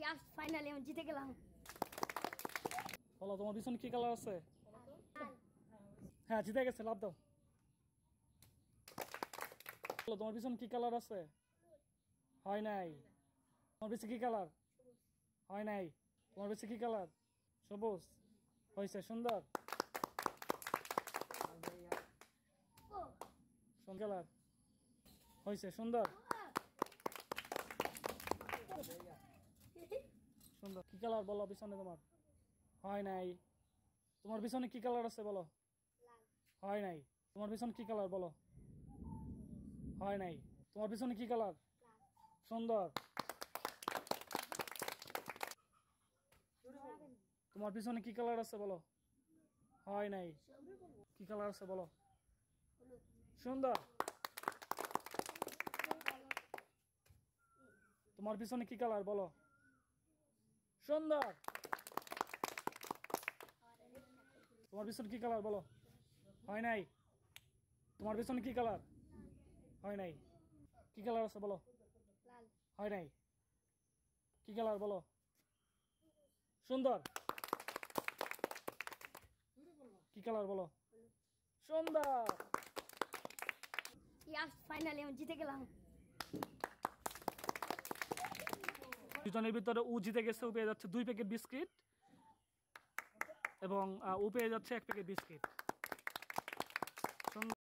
ইয়াস finally আমি জিতে গেলাম। বলো তোমার পিছনে কি কালার আছে? হ্যাঁ জিতে গেছে, লাভ দাও। বলো তোমার পিছনে কি কালার আছে? হয় নাই। তোমার পিছে কি কালার? হয় নাই। তোমার পিছে কি কালার? সবুজ। হয়েছে, সুন্দর। কালার হয়েছে, সুন্দর সুন্দর। কি কালার বলো পিছনে তোমার? হয় নাই। তোমার পিছনে কি কালার আছে বলো? হয় নাই। তোমার পিছনে কি কালার বলো? হয় নাই। তোমার পিছনে কি কালার? সুন্দর। তোমার পিছনে কি কালার আছে বলো? হয় নাই। কি কালার আছে বলো? সুন্দর। তোমার পিছনে কি কালার বলো? সুন্দর। তোমার পিছনে কি কালার বলো? হয় নাই। তোমার পিছনে কি কালার? হয় নাই। কি কালার আছে বলো? হয় নাই। কি কালার বলো? সুন্দর। কি কালার বলো? সুন্দর। ইয়াস ফাইনালি আমি জিতে গেলাম। দুজনের ভিতরে ও জিতে গেছে। ও পেয়ে যাচ্ছে 2 প্যাকেট বিস্কিট এবং ও পেয়ে যাচ্ছে 1 প্যাকেট বিস্কিট।